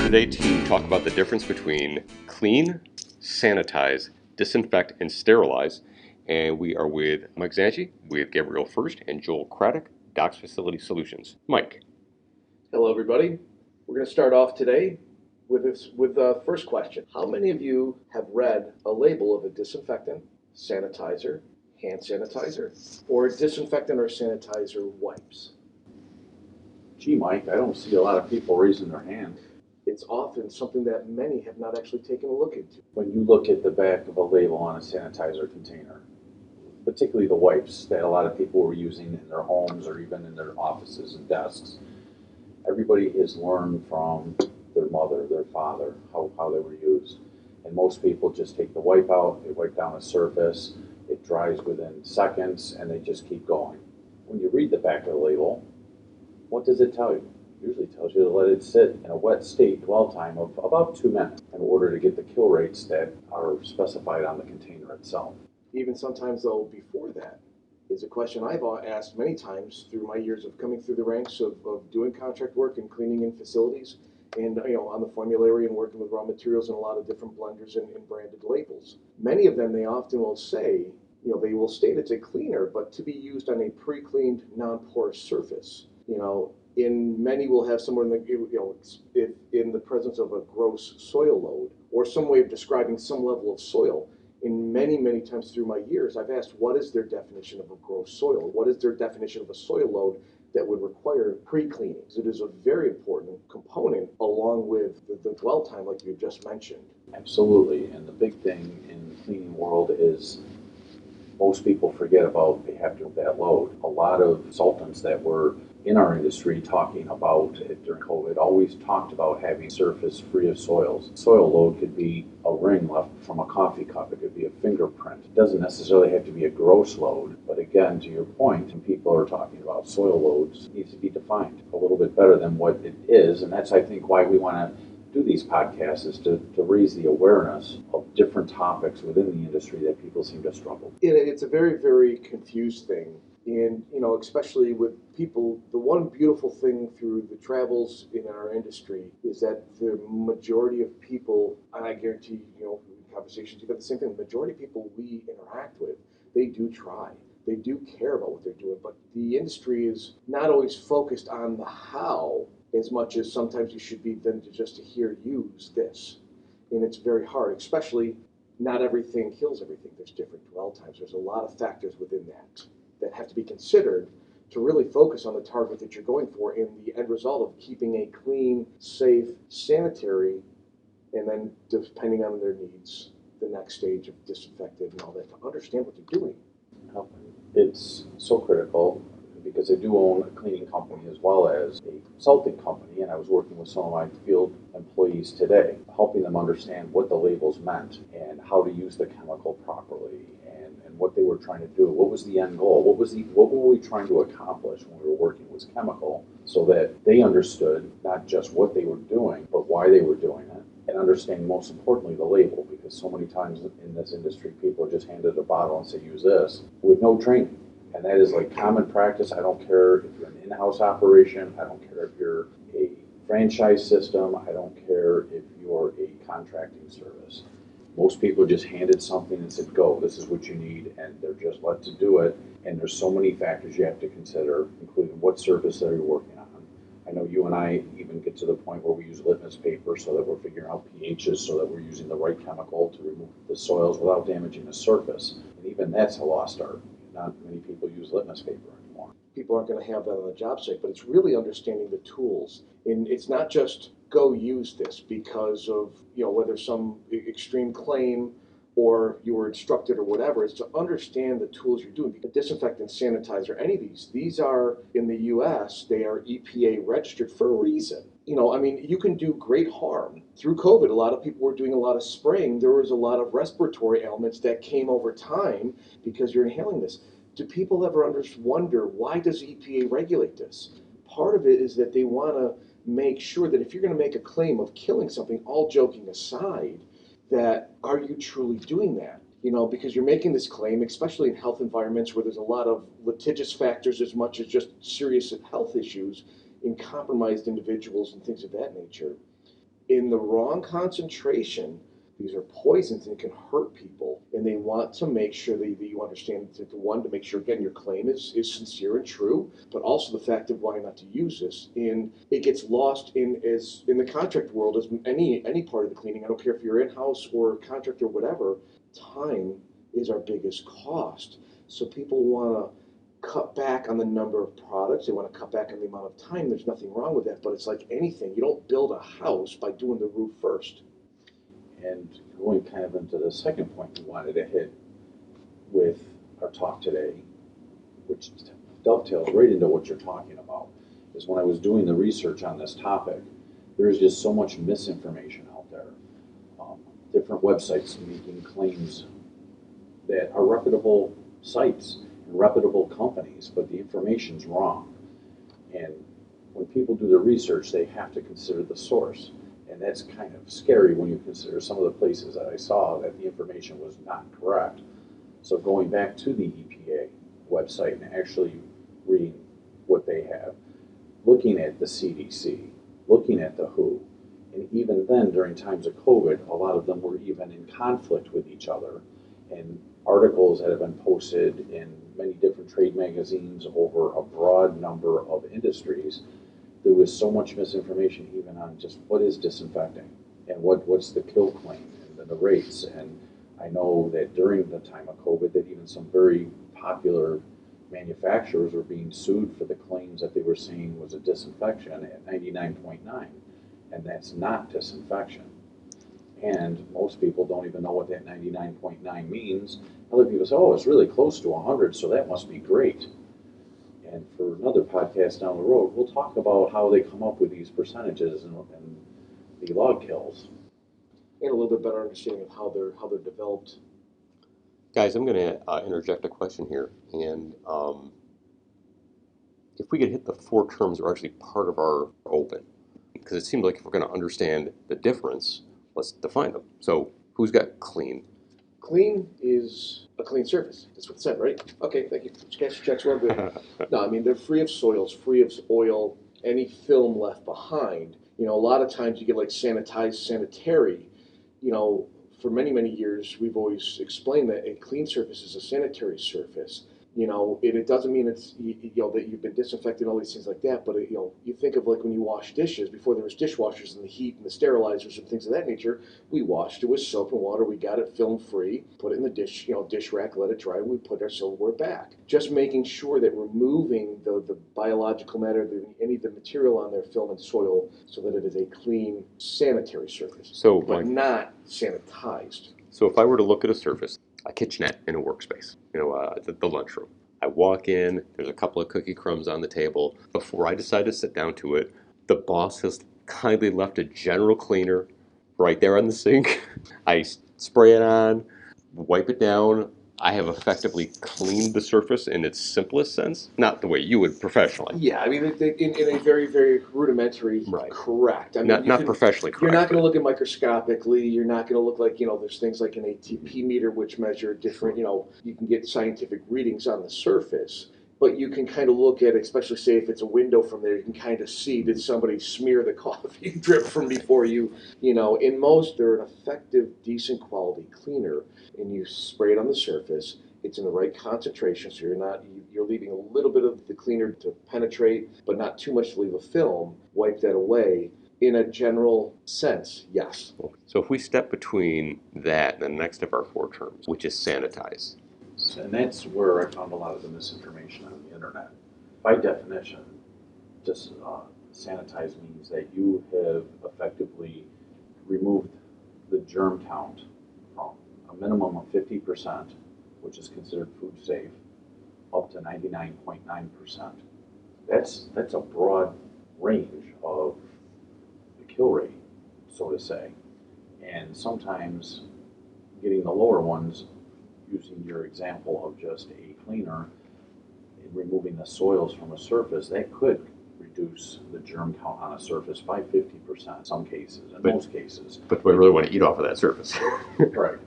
today to talk about the difference between clean, sanitize, disinfect, and sterilize. And we are with Mike Zanchi, with Gabriel First, and Joel Craddock, Docks Facility Solutions. Mike. Hello, everybody. We're going to start off today with the first question. How many of you have read a label of a disinfectant, sanitizer, hand sanitizer, or disinfectant or sanitizer wipes? Gee, Mike, I don't see a lot of people raising their hand. It's often something that many have not actually taken a look into. When you look at the back of a label on a sanitizer container, particularly the wipes that a lot of people were using in their homes or even in their offices and desks, everybody has learned from their mother, their father, how they were used. And most people just take the wipe out, they wipe down a surface, it dries within seconds, and they just keep going. When you read the back of the label, what does it tell you? It usually tells you to let it sit in a wet state dwell time of about 2 minutes in order to get the kill rates that are specified on the container itself. Even sometimes, though, before that is a question I've asked many times through my years of coming through the ranks of doing contract work and cleaning in facilities, and on the formulary and working with raw materials and a lot of different blenders and branded labels. Many of them, they often will say, they will state it's a cleaner, but to be used on a pre-cleaned, non-porous surface. In many will have somewhere in the, if in the presence of a gross soil load or some way of describing some level of soil. In many, many times through my years, I've asked, what is their definition of a gross soil? What is their definition of a soil load that would require pre-cleaning? It is a very important component along with the dwell time, like you just mentioned. Absolutely, and the big thing in the cleaning world is most people forget about they have to do that load. A lot of consultants that were in our industry talking about it during COVID always talked about having surface free of soils. Soil load could be a ring left from a coffee cup. It could be a fingerprint. It doesn't necessarily have to be a gross load. But again, to your point, when people are talking about soil loads, it needs to be defined a little bit better than what it is. And that's, I think, why we want to do these podcasts, is to raise the awareness of different topics within the industry that people seem to struggle. It's a very, very confused thing. And, especially with people, the one beautiful thing through the travels in our industry is that the majority of people, and I guarantee, in conversations, you've got the same thing, the majority of people we interact with, they do try. They do care about what they're doing, but the industry is not always focused on the how as much as sometimes you should be than to hear use this. And it's very hard, especially not everything kills everything. There's different dwell times. There's a lot of factors within that have to be considered to really focus on the target that you're going for in the end result of keeping a clean, safe, sanitary, and then depending on their needs, the next stage of disinfected and all that, to understand what they're doing. It's so critical because I do own a cleaning company as well as a consulting company, and I was working with some of my field employees today, helping them understand what the labels meant and how to use the chemical properly and what they were trying to do. What was the end goal? What were we trying to accomplish when we were working with chemical, so that they understood not just what they were doing, but why they were doing it, and understand most importantly the label, because so many times in this industry people are just handed a bottle and say use this with no training. And that is like common practice. I don't care if you're an in-house operation. I don't care if you're a franchise system. I don't care if you're a contracting service. Most people are just handed something and said, go, this is what you need, and they're just let to do it. And there's so many factors you have to consider, including what surface that you're working on. I know you and I even get to the point where we use litmus paper so that we're figuring out pHs, so that we're using the right chemical to remove the soils without damaging the surface. And even that's a lost art. Not many people use litmus paper anymore. People aren't going to have that on the job site, but it's really understanding the tools. And it's not just go use this because of, whether some extreme claim or you were instructed or whatever. It's to understand the tools you're doing. A disinfectant, sanitizer, any of these are in the US, they are EPA registered for a reason. You can do great harm. Through COVID, a lot of people were doing a lot of spraying. There was a lot of respiratory ailments that came over time because you're inhaling this. Do people ever wonder, why does EPA regulate this? Part of it is that they want to make sure that if you're going to make a claim of killing something, all joking aside, that are you truly doing that? Because you're making this claim, especially in health environments where there's a lot of litigious factors as much as just serious health issues in compromised individuals and things of that nature. In the wrong concentration, these are poisons and it can hurt people. And they want to make sure that you understand that, one, to make sure, again, your claim is sincere and true, but also the fact of why not to use this. And it gets lost in the contract world as any part of the cleaning. I don't care if you're in-house or contract or whatever, time is our biggest cost. So people want to cut back on the number of products. They want to cut back on the amount of time. There's nothing wrong with that, but it's like anything. You don't build a house by doing the roof first. And going kind of into the second point we wanted to hit with our talk today, which dovetails right into what you're talking about, is when I was doing the research on this topic, there's just so much misinformation out there. Different websites making claims that are reputable sites and reputable companies, but the information's wrong. And when people do their research, they have to consider the source. And that's kind of scary when you consider some of the places that I saw that the information was not correct. So going back to the EPA website and actually reading what they have, looking at the CDC, looking at the WHO, and even then during times of COVID, a lot of them were even in conflict with each other. And articles that have been posted in many different trade magazines over a broad number of industries, there was so much misinformation even on just what is disinfecting and what's the kill claim and the rates. And I know that during the time of COVID that even some very popular manufacturers were being sued for the claims that they were saying was a disinfection at 99.9, and that's not disinfection. And most people don't even know what that 99.9 means. Other people say, oh, it's really close to 100, so that must be great. And for another podcast down the road, we'll talk about how they come up with these percentages and the log kills. And a little bit better understanding of how they're developed. Guys, I'm going to interject a question here. And if we could hit the four terms that are actually part of our open, because it seems like if we're going to understand the difference, let's define them. So who's got clean? Clean is a clean surface. That's what it said, right? Okay, thank you. Cash checks well good. No, I mean, they're free of soils, free of oil, any film left behind. You know, a lot of times you get like sanitized, sanitary. You know, for many, many years, we've always explained that a clean surface is a sanitary surface. You know, and it doesn't mean it's, you know, that you've been disinfecting all these things like that, but, you know, you think of like when you wash dishes, before there was dishwashers and the heat and the sterilizers and things of that nature, we washed it with soap and water, we got it film free, put it in the dish, you know, dish rack, let it dry, and we put our silverware back. Just making sure that we're removing the biological matter, any of the material on their film and soil, so that it is a clean sanitary surface, So, but not sanitized. So if I were to look at a surface, a kitchenette in a workspace, you know, the lunchroom, I walk in, there's a couple of cookie crumbs on the table. Before I decide to sit down to it, the boss has kindly left a general cleaner right there on the sink. I spray it on, wipe it down. I have effectively cleaned the surface in its simplest sense, not the way you would professionally. Yeah, I mean, in a very, very rudimentary, Right. correct. I mean, Not professionally you're correct. not going to look at microscopically. You're not going to look like, you know, there's things like an ATP meter which measure different, you know, you can get scientific readings on the surface. But you can kind of look at, especially say if it's a window from there, you can kind of see, did somebody smear the coffee drip from before you, you know. In most, they're an effective, decent quality cleaner, and you spray it on the surface. It's in the right concentration, so you're leaving a little bit of the cleaner to penetrate, but not too much to leave a film. Wipe that away. In a general sense, yes. So if we step between that and the next of our four terms, which is sanitize. And that's where I found a lot of the misinformation on the internet. By definition, just sanitize means that you have effectively removed the germ count from a minimum of 50%, which is considered food safe, up to 99.9%. That's a broad range of the kill rate, so to say. And sometimes getting the lower ones, using your example of just a cleaner and removing the soils from a surface, that could reduce the germ count on a surface by 50% in some cases, in most cases. But we really want to eat off of that surface. Right.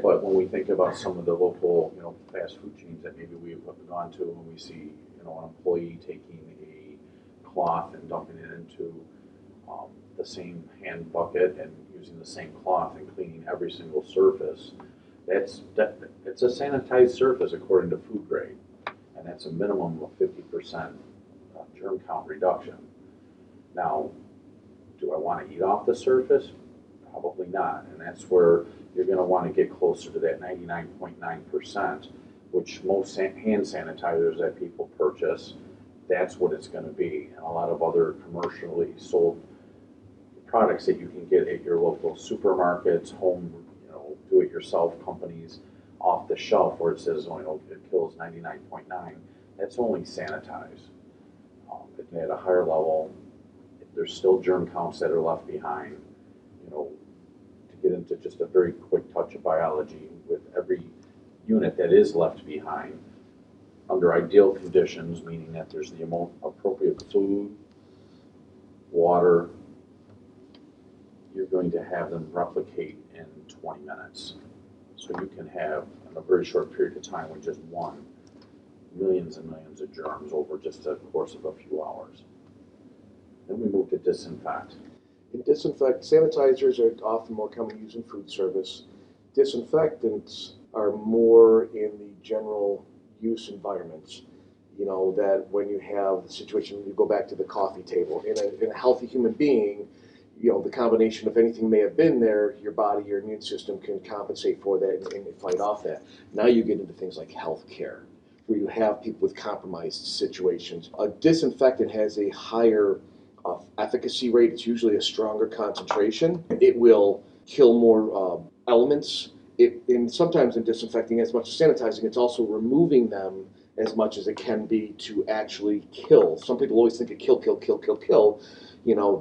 But when we think about some of the local, you know, fast food chains that maybe we've gone to, and we see, you know, an employee taking a cloth and dumping it into the same hand bucket and using the same cloth and cleaning every single surface, it's a sanitized surface according to food grade, and that's a minimum of 50% germ count reduction. Now, do I want to eat off the surface? Probably not, and that's where you're going to want to get closer to that 99.9%, which most hand sanitizers that people purchase, that's what it's going to be. And a lot of other commercially sold products that you can get at your local supermarkets, home, do-it-yourself companies off the shelf where it says, it kills 99.9, that's only sanitized. At a higher level, there's still germ counts that are left behind. To get into just a very quick touch of biology, with every unit that is left behind, under ideal conditions, meaning that there's the appropriate food, water, you're going to have them replicate in 20 minutes. So you can have, in a very short period of time with just one, millions and millions of germs over just a course of a few hours. Then we move to disinfect. In disinfect, sanitizers are often more commonly used in food service. Disinfectants are more in the general use environments. That when you have the situation, you go back to the coffee table. In a healthy human being, the combination of anything may have been there, your body, your immune system can compensate for that and fight off that. Now you get into things like healthcare, where you have people with compromised situations. A disinfectant has a higher efficacy rate. It's usually a stronger concentration. It will kill more elements. And sometimes in disinfecting, as much as sanitizing, it's also removing them as much as it can be to actually kill. Some people always think of kill.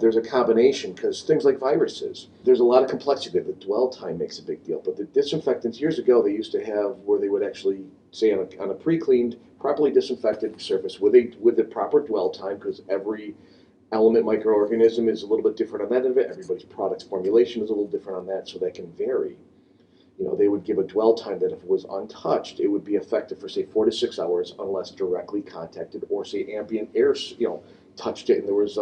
There's a combination, because things like viruses, there's a lot of complexity. The dwell time makes a big deal. But the disinfectants, years ago, they used to have where they would actually say on a pre-cleaned, properly disinfected surface with the proper dwell time, because every element microorganism is a little bit different on that end of it. Everybody's product's formulation is a little different on that, so that can vary. They would give a dwell time that if it was untouched, it would be effective for, say, 4 to 6 hours unless directly contacted, or, say, ambient air, touched it and there was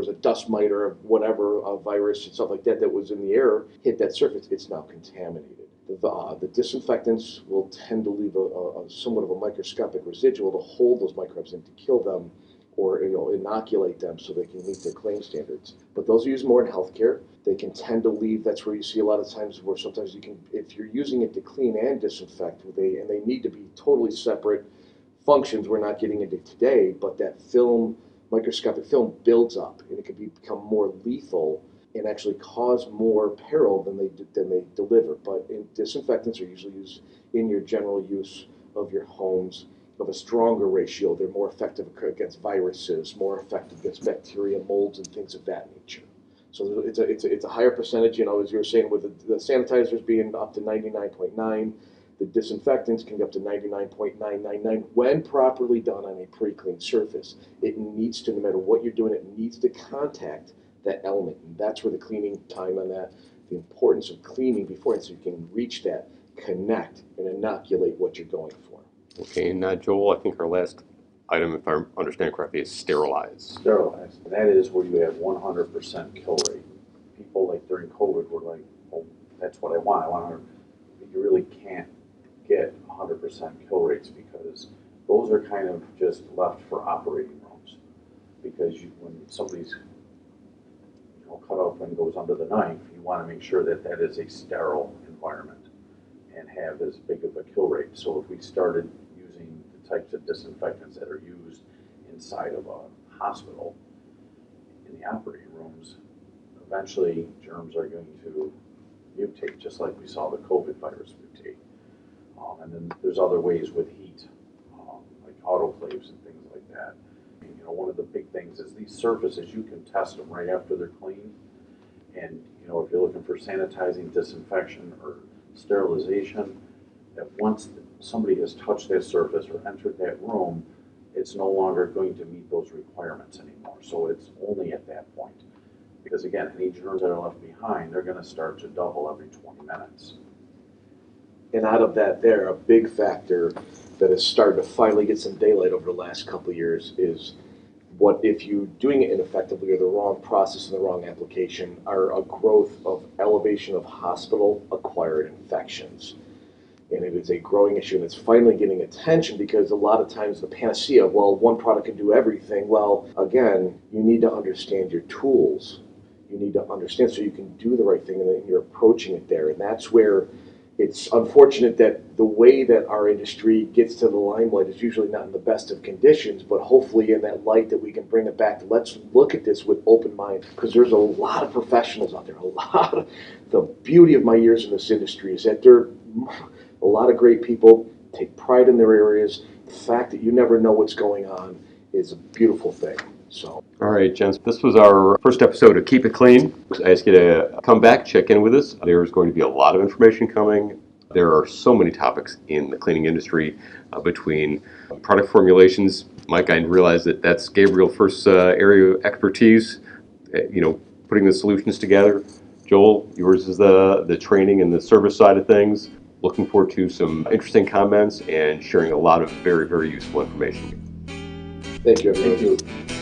a dust mite or whatever, a virus and stuff like that was in the air, hit that surface, it's now contaminated. The disinfectants will tend to leave a somewhat of a microscopic residual to hold those microbes and to kill them, or inoculate them so they can meet their claim standards. But those are used more in healthcare. They can tend to leave. That's where you see a lot of times where sometimes you can, if you're using it to clean and disinfect, and they need to be totally separate functions. We're not getting into today, but that film, microscopic film, builds up, and it can become more lethal and actually cause more peril than they deliver. But disinfectants are usually used in your general use of your homes, of a stronger ratio. They're more effective against viruses, more effective against bacteria, molds, and things of that nature. So it's a higher percentage, as you were saying, with the sanitizers being up to 99.9, the disinfectants can get up to 99.999 when properly done on a pre-cleaned surface. It needs to, no matter what you're doing, it needs to contact that element. And that's where the cleaning time on that, the importance of cleaning beforehand so you can reach that, connect, and inoculate what you're going for. Okay, and Joel, I think our last item, if I understand correctly, is sterilize. Sterilize. And that is where you have 100% kill rate. People, like during COVID, were like, "Oh, that's what I want. I want to," but you really can't get 100% kill rates, because those are kind of just left for operating rooms. Because when somebody's cut open and goes under the knife, you want to make sure that that is a sterile environment and have as big of a kill rate. So if we started using the types of disinfectants that are used inside of a hospital, in the operating rooms, eventually germs are going to mutate, just like we saw the COVID virus mutate. And then there's other ways with heat, like autoclaves and things like that. One of the big things is these surfaces, you can test them right after they're cleaned. And, if you're looking for sanitizing, disinfection, or sterilization, that once somebody has touched that surface or entered that room, it's no longer going to meet those requirements anymore. So it's only at that point. Because again, any germs that are left behind, they're going to start to double every 20 minutes. And out of that, a big factor that has started to finally get some daylight over the last couple of years is what if you're doing it ineffectively or the wrong process and the wrong application are a growth of elevation of hospital-acquired infections. And it is a growing issue, and it's finally getting attention because a lot of times the panacea of, well, one product can do everything. Well, again, you need to understand your tools. You need to understand so you can do the right thing, and then you're approaching it there. And that's where it's unfortunate that the way that our industry gets to the limelight is usually not in the best of conditions, but hopefully in that light that we can bring it back. Let's look at this with open mind, because there's a lot of professionals out there. The beauty of my years in this industry is that there are a lot of great people, take pride in their areas. The fact that you never know what's going on is a beautiful thing. So. All right, gents, this was our first episode of Keep It Clean. I ask you to come back, check in with us. There's going to be a lot of information coming. There are so many topics in the cleaning industry between product formulations. Mike, I realize that that's Gabriel's first area of expertise, putting the solutions together. Joel, yours is the training and the service side of things. Looking forward to some interesting comments and sharing a lot of very, very useful information. Thank you, everyone. Thank you.